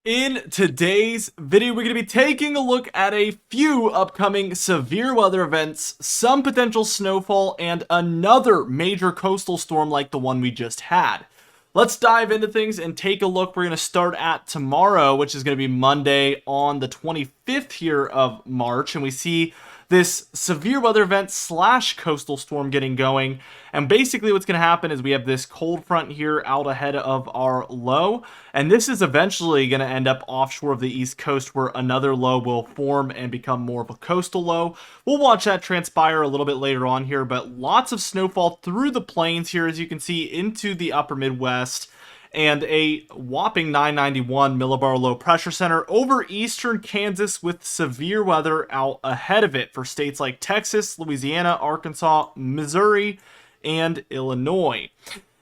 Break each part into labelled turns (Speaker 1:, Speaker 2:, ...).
Speaker 1: In today's video, we're going to be taking a look at a few upcoming severe weather events, some potential snowfall, and another major coastal storm like the one we just had. Let's dive into things and take a look. We're going to start at tomorrow, which is going to be Monday on the 25th here of March, and we see this severe weather event slash coastal storm getting going. And basically what's going to happen is we have this cold front here out ahead of our low, and this is eventually going to end up offshore of the east coast where another low will form and become more of a coastal low. We'll watch that transpire a little bit later on here, but lots of snowfall through the plains here, as you can see, into the upper Midwest, and a whopping 991 millibar low pressure center over eastern Kansas with severe weather out ahead of it for states like Texas, Louisiana, Arkansas, Missouri, and Illinois.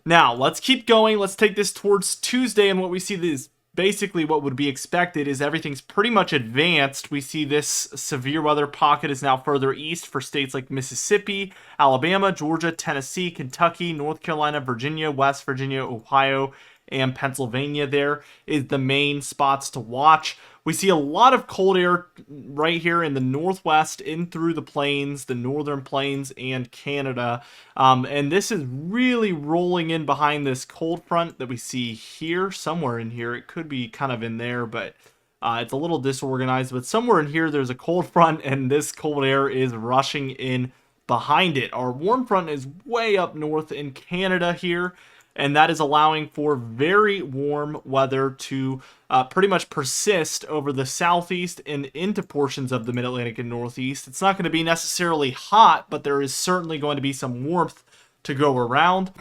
Speaker 1: Now, let's keep going. Let's take this towards Tuesday, and what we see is basically what would be expected is everything's pretty much advanced. We see this severe weather pocket is now further east for states like Mississippi, Alabama, Georgia, Tennessee, Kentucky, North Carolina, Virginia, West Virginia, Ohio, and Pennsylvania. There is the main spots to watch. We see a lot of cold air right here in the northwest, in through the plains, the northern plains, and Canada. And this is really rolling in behind this cold front that we see here, somewhere in here. It could be kind of in there, but it's a little disorganized. But somewhere in here, there's a cold front, and this cold air is rushing in behind it. Our warm front is way up north in Canada here, and that is allowing for very warm weather to pretty much persist over the southeast and into portions of the mid-Atlantic and northeast. It's not going to be necessarily hot, but there is certainly going to be some warmth to go around.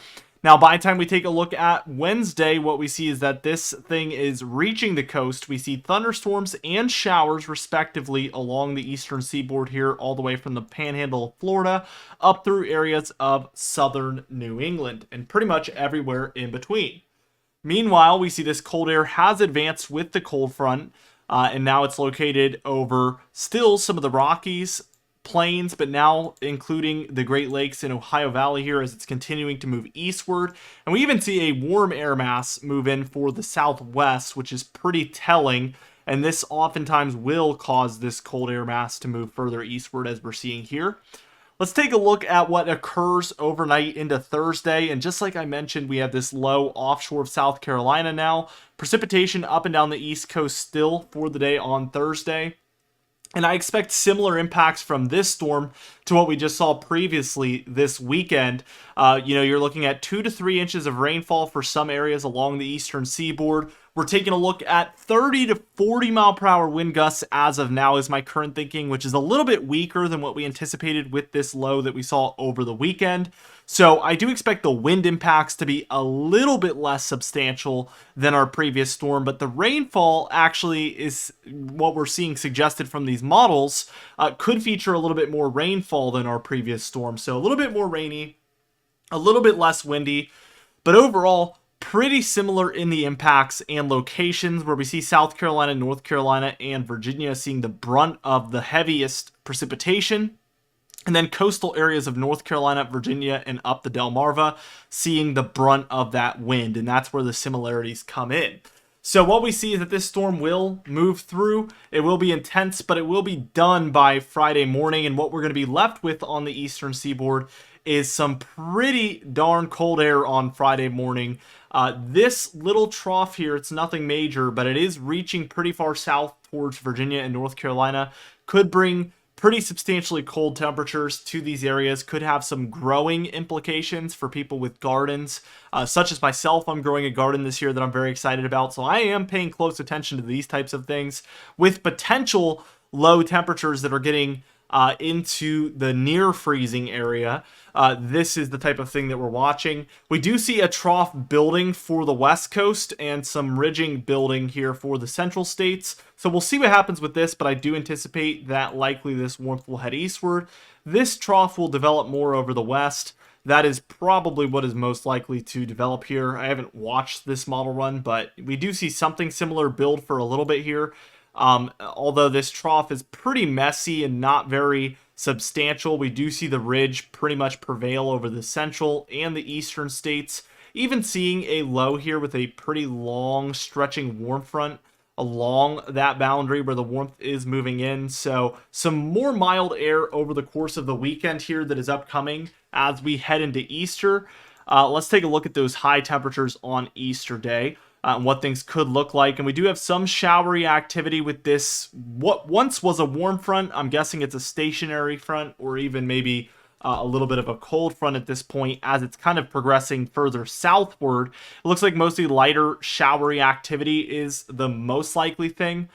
Speaker 1: Now, by the time we take a look at Wednesday, what we see is that this thing is reaching the coast. We see thunderstorms and showers, respectively, along the eastern seaboard here, all the way from the panhandle of Florida up through areas of southern New England, and pretty much everywhere in between. Meanwhile, we see this cold air has advanced with the cold front, and now it's located over still some of the Rockies, plains, but now including the Great Lakes and Ohio Valley here as it's continuing to move eastward. And we even see a warm air mass move in for the southwest, which is pretty telling. And this oftentimes will cause this cold air mass to move further eastward, as we're seeing here. Let's take a look at what occurs overnight into Thursday. And just like I mentioned, we have this low offshore of South Carolina now. Precipitation up and down the east coast still for the day on Thursday. And I expect similar impacts from this storm to what we just saw previously this weekend. You're looking at 2 to 3 inches of rainfall for some areas along the eastern seaboard. We're taking a look at 30 to 40 mile per hour wind gusts as of now is my current thinking, which is a little bit weaker than what we anticipated with this low that we saw over the weekend. So I do expect the wind impacts to be a little bit less substantial than our previous storm, but the rainfall actually is what we're seeing suggested from these models could feature a little bit more rainfall than our previous storm. So a little bit more rainy, a little bit less windy, but overall pretty similar in the impacts and locations, where we see South Carolina, North Carolina, and Virginia seeing the brunt of the heaviest precipitation. And then coastal areas of North Carolina, Virginia, and up the Delmarva seeing the brunt of that wind. And that's where the similarities come in. So what we see is that this storm will move through. It will be intense, but it will be done by Friday morning. And what we're going to be left with on the eastern seaboard is some pretty darn cold air on Friday morning. This little trough here, it's nothing major, but it is reaching pretty far south towards Virginia and North Carolina. Could bring pretty substantially cold temperatures to these areas, could have some growing implications for people with gardens, such as myself. I'm growing a garden this year that I'm very excited about, so I am paying close attention to these types of things with potential low temperatures that are getting into the near freezing area. This is the type of thing that we're watching. We do see a trough building for the west coast and some ridging building here for the central states. So we'll see what happens with this, but I do anticipate that likely this warmth will head eastward. This trough will develop more over the west. That is probably what is most likely to develop here. I haven't watched this model run, but we do see something similar build for a little bit here. Although this trough is pretty messy and not very substantial, we do see the ridge pretty much prevail over the central and the eastern states. Even seeing a low here with a pretty long stretching warm front along that boundary where the warmth is moving in. So some more mild air over the course of the weekend here that is upcoming as we head into Easter. Let's take a look at those high temperatures on Easter Day. And what things could look like. And we do have some showery activity with this, what once was a warm front. I'm guessing it's a stationary front, or even maybe a little bit of a cold front at this point as it's kind of progressing further southward. It looks like mostly lighter showery activity is the most likely thing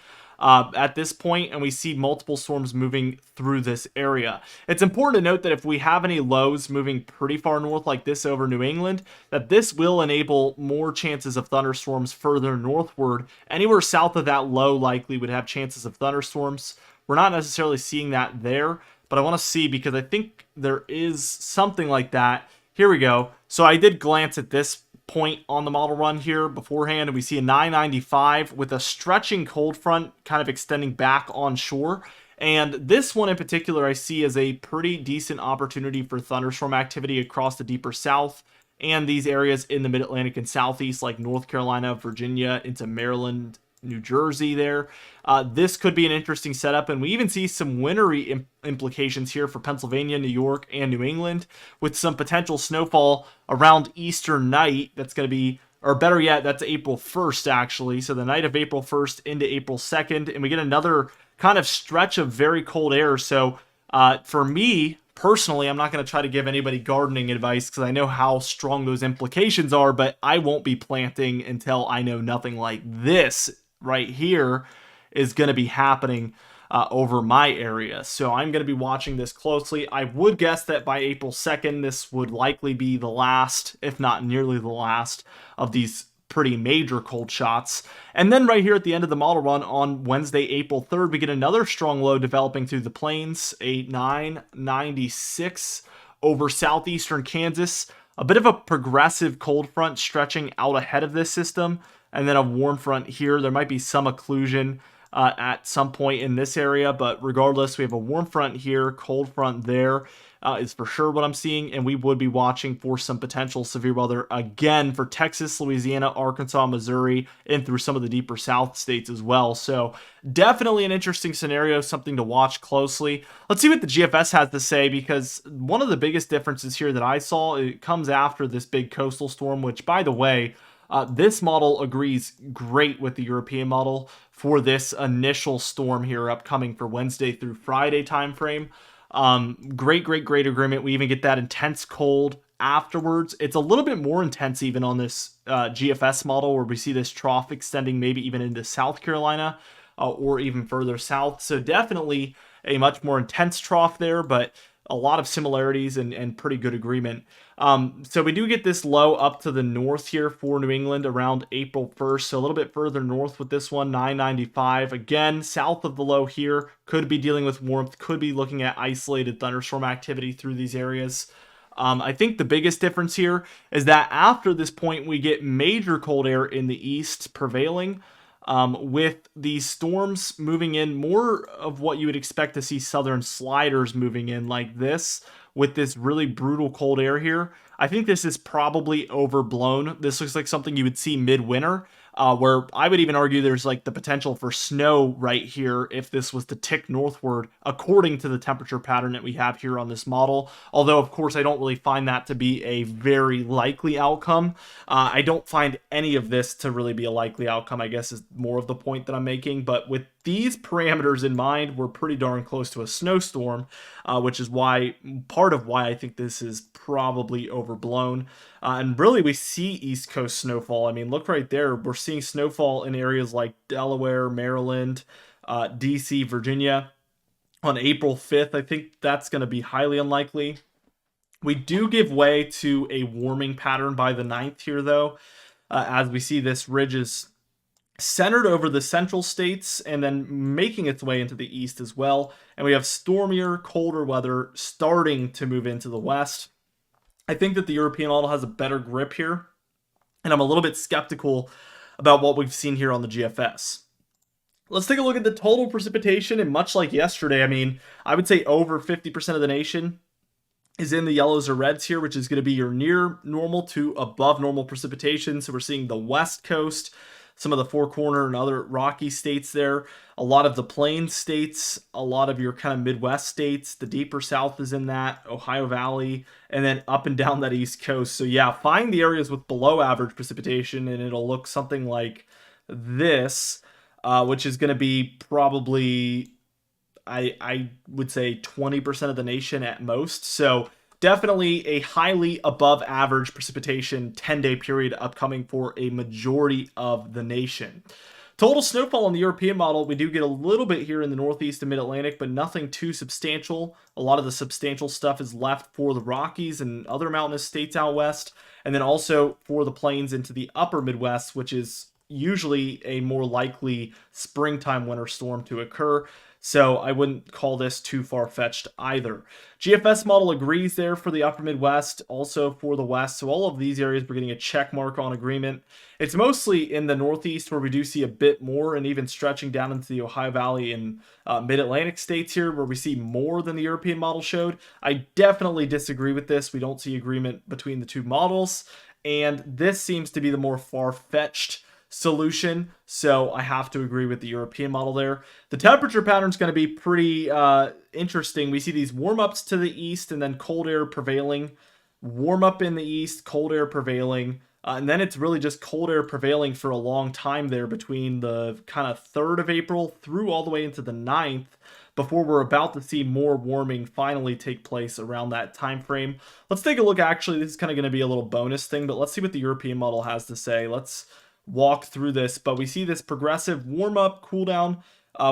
Speaker 1: at this point, and we see multiple storms moving through this area. It's important to note that if we have any lows moving pretty far north like this over New England, that this will enable more chances of thunderstorms further northward. Anywhere south of that low likely would have chances of thunderstorms. We're not necessarily seeing that there, but I want to see because I think there is something like that. Here we go. So I did glance at this point on the model run here beforehand, and we see a 995 with a stretching cold front kind of extending back onshore. And this one in particular I see as a pretty decent opportunity for thunderstorm activity across the deeper south and these areas in the mid-Atlantic and southeast like North Carolina, Virginia, into Maryland, New Jersey there. This could be an interesting setup, and we even see some wintry implications here for Pennsylvania, New York, and New England, with some potential snowfall around Easter night. That's going to be, or better yet, that's April 1st, actually. So the night of April 1st into April 2nd, and we get another kind of stretch of very cold air. So for me, personally, I'm not going to try to give anybody gardening advice because I know how strong those implications are, but I won't be planting until I know nothing like this right here is going to be happening over my area. So I'm going to be watching this closely. I would guess that by April 2nd, this would likely be the last, if not nearly the last, of these pretty major cold shots. And then right here at the end of the model run on Wednesday, April 3rd, we get another strong low developing through the plains, a 996 over southeastern Kansas. A bit of a progressive cold front stretching out ahead of this system, and then a warm front here. There might be some occlusion at some point in this area, but regardless, we have a warm front here, cold front there is for sure what I'm seeing, and we would be watching for some potential severe weather again for Texas, Louisiana, Arkansas, Missouri, and through some of the deeper south states as well. So definitely an interesting scenario, something to watch closely. Let's see what the GFS has to say, because one of the biggest differences here that I saw, it comes after this big coastal storm, which, by the way, this model agrees great with the European model for this initial storm here upcoming for Wednesday through Friday timeframe. Great agreement. We even get that intense cold afterwards. It's a little bit more intense even on this GFS model, where we see this trough extending maybe even into South Carolina or even further south. So definitely a much more intense trough there, but a lot of similarities and pretty good agreement. So we do get this low up to the north here for New England around April 1st. So a little bit further north with this one, 995. Again, south of the low here, could be dealing with warmth, could be looking at isolated thunderstorm activity through these areas. I think the biggest difference here is that after this point, we get major cold air in the east prevailing. With these storms moving in, more of what you would expect to see southern sliders moving in like this, with this really brutal cold air here. I think this is probably overblown. This looks like something you would see midwinter, where I would even argue there's like the potential for snow right here if this was to tick northward according to the temperature pattern that we have here on this model. Although, of course, I don't really find that to be a very likely outcome. I don't find any of this to really be a likely outcome, I guess, is more of the point that I'm making. But with these parameters in mind, we're pretty darn close to a snowstorm, which is why part of why I think this is probably overblown. And really, we see East Coast snowfall. I mean, look right there. We're seeing snowfall in areas like Delaware, Maryland, DC, Virginia on April 5th. I think that's going to be highly unlikely. We do give way to a warming pattern by the 9th here, though, as we see this ridge is centered over the central states and then making its way into the east as well. And we have stormier, colder weather starting to move into the west. I think that the European model has a better grip here, and I'm a little bit skeptical about what we've seen here on the GFS. Let's take a look at the total precipitation, and much like yesterday, I mean, I would say over 50% of the nation is in the yellows or reds here, which is going to be your near normal to above normal precipitation. So we're seeing the West Coast some of the Four Corner and other rocky states there, a lot of the plains states, a lot of your kind of Midwest states, the deeper South is in that, Ohio Valley, and then up and down that East Coast. So yeah, find the areas with below average precipitation, and it'll look something like this, which is going to be probably, I would say 20% of the nation at most. So definitely a highly above average precipitation 10-day period upcoming for a majority of the nation. Total snowfall in the European model, we do get a little bit here in the Northeast and Mid-Atlantic, but nothing too substantial. A lot of the substantial stuff is left for the Rockies and other mountainous states out west, and then also for the plains into the upper Midwest, which is usually a more likely springtime winter storm to occur. So I wouldn't call this too far-fetched either. GFS model agrees there for the upper Midwest, also for the West. So all of these areas we're getting a check mark on agreement. It's mostly in the Northeast where we do see a bit more, and even stretching down into the Ohio Valley and Mid-Atlantic states here where we see more than the European model showed. I definitely disagree with this. We don't see agreement between the two models, and this seems to be the more far-fetched solution, so I have to agree with the European model there. The temperature pattern is going to be pretty interesting. We see these warm-ups to the east and then cold air prevailing. Warm up in the east, cold air prevailing, and then it's really just cold air prevailing for a long time there between the kind of 3rd of April through all the way into the 9th, before we're about to see more warming finally take place around that time frame. Let's take a look. Actually, this is kind of going to be a little bonus thing, but let's see what the European model has to say. Let's walk through this, but we see this progressive warm up, cool down.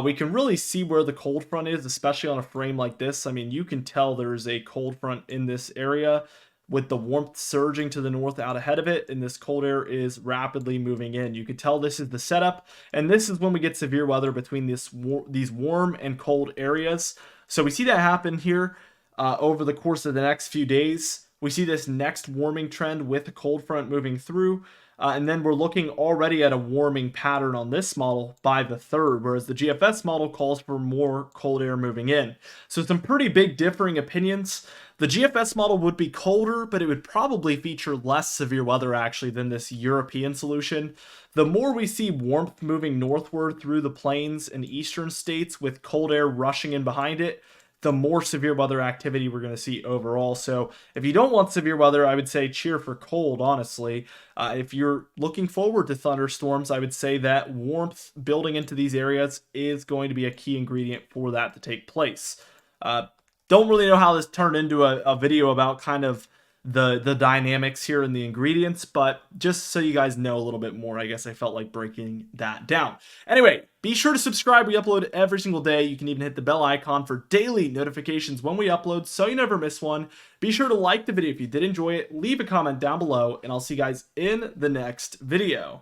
Speaker 1: We can really see where the cold front is, especially on a frame like this. I mean, you can tell there's a cold front in this area with the warmth surging to the north out ahead of it, and this cold air is rapidly moving in. You can tell this is the setup, and this is when we get severe weather between these warm and cold areas. So we see that happen here over the course of the next few days. We see this next warming trend with the cold front moving through. And then we're looking already at a warming pattern on this model by the 3rd, whereas the GFS model calls for more cold air moving in. So some pretty big differing opinions. The GFS model would be colder, but it would probably feature less severe weather actually than this European solution. The more we see warmth moving northward through the plains and eastern states with cold air rushing in behind it, the more severe weather activity we're going to see overall. So if you don't want severe weather, I would say cheer for cold, honestly. If you're looking forward to thunderstorms, I would say that warmth building into these areas is going to be a key ingredient for that to take place. Don't really know how this turned into a video about kind of the dynamics here and the ingredients, but just so you guys know a little bit more, I guess I felt like breaking that down. Anyway, be sure to subscribe. We upload every single day. You can even hit the bell icon for daily notifications when we upload so you never miss one. Be sure to like the video if you did enjoy it, leave a comment down below, and I'll see you guys in the next video.